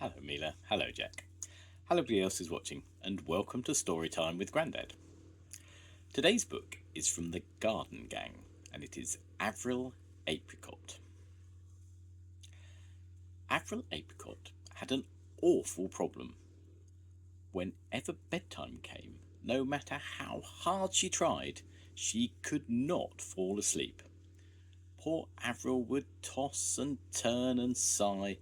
Hello Mila, hello Jack. Hello everybody else who's watching, and welcome to Storytime with Grandad. Today's book is from the Garden Gang, and it is Avril Apricot. Avril Apricot had an awful problem. Whenever bedtime came, no matter how hard she tried, she could not fall asleep. Poor Avril would toss and turn and sigh,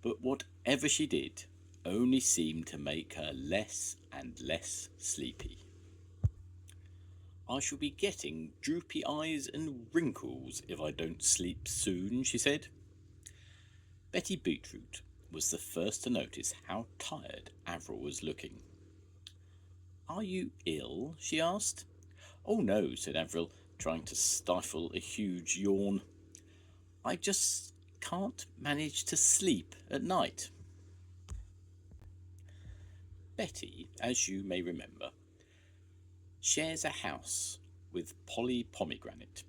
but whatever she did only seemed to make her less and less sleepy. "I shall be getting droopy eyes and wrinkles if I don't sleep soon," she said. Betty Beetroot was the first to notice how tired Avril was looking. "Are you ill?" she asked. "Oh no," said Avril, trying to stifle a huge yawn. "I just can't manage to sleep at night." Betty, as you may remember, shares a house with Polly Pomegranate,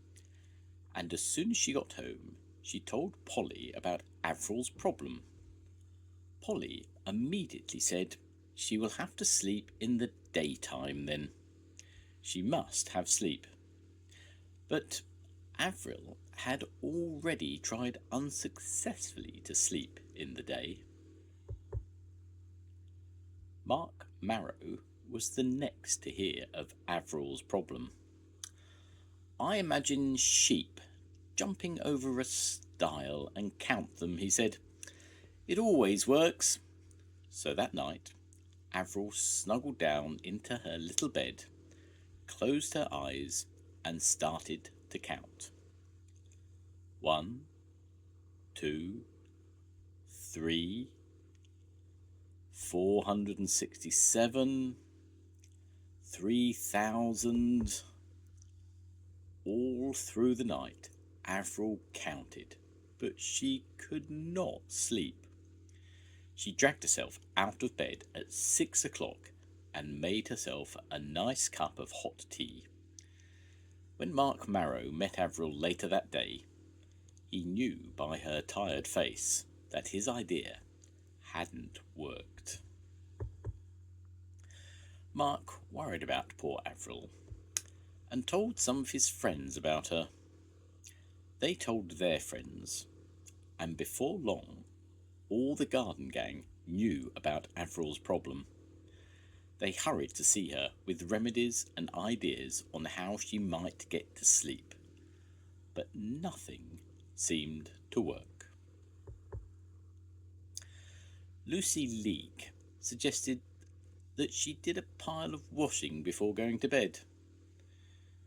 and as soon as she got home, she told Polly about Avril's problem. Polly immediately said, "She will have to sleep in the daytime then. She must have sleep." But Avril had already tried unsuccessfully to sleep in the day. Mark Marrow was the next to hear of Avril's problem. "I imagine sheep jumping over a stile and count them," he said. "It always works." So that night, Avril snuggled down into her little bed, closed her eyes, and started to count. 1, 2, 3, 467, 3,000. All through the night, Avril counted, but she could not sleep. She dragged herself out of bed at 6 o'clock and made herself a nice cup of hot tea. When Mark Marrow met Avril later that day, he knew by her tired face that his idea hadn't worked. Mark worried about poor Avril and told some of his friends about her. They told their friends, and before long, all the Garden Gang knew about Avril's problem. They hurried to see her with remedies and ideas on how she might get to sleep, but nothing seemed to work. Lucy Leake suggested that she did a pile of washing before going to bed.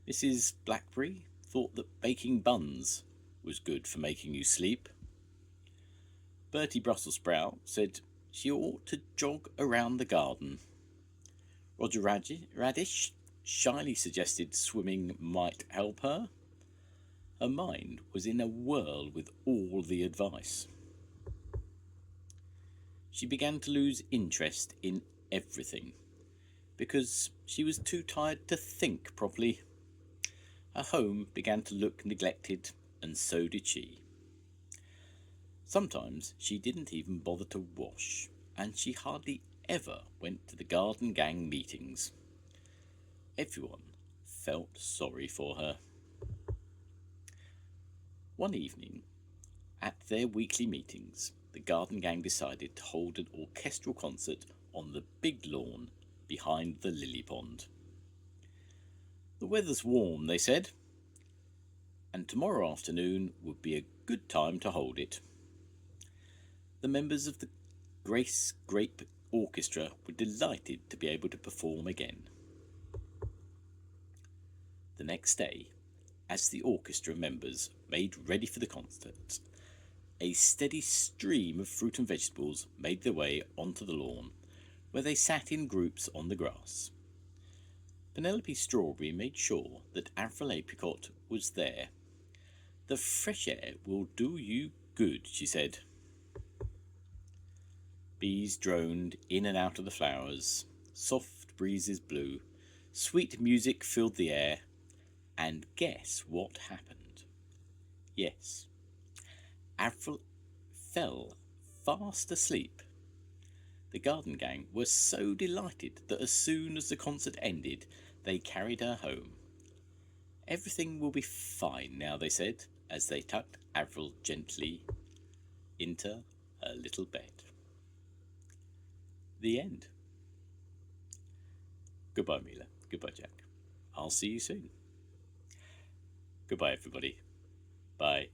Mrs. Blackberry thought that baking buns was good for making you sleep. Bertie Brussels Sprout said she ought to jog around the garden. Roger Radish shyly suggested swimming might help her. Her mind was in a whirl with all the advice. She began to lose interest in everything because she was too tired to think properly. Her home began to look neglected, and so did she. Sometimes she didn't even bother to wash, and she hardly ever went to the Garden Gang meetings. Everyone felt sorry for her. One evening, at their weekly meetings, the Garden Gang decided to hold an orchestral concert on the big lawn behind the lily pond. "The weather's warm," they said, "and tomorrow afternoon would be a good time to hold it." The members of the Grace Grape Orchestra were delighted to be able to perform again. The next day, as the orchestra members made ready for the concert, a steady stream of fruit and vegetables made their way onto the lawn, where they sat in groups on the grass. Penelope Strawberry made sure that Avril Apricot was there. "The fresh air will do you good," she said. Bees droned in and out of the flowers, soft breezes blew, sweet music filled the air, and guess what happened? Yes, Avril fell fast asleep The garden gang were so delighted that as soon as the concert ended, they carried her home. Everything will be fine now, they said, as they tucked Avril gently into her little bed. The end. Goodbye, Mila. Goodbye, Jack. I'll see you soon. Goodbye, everybody. Bye.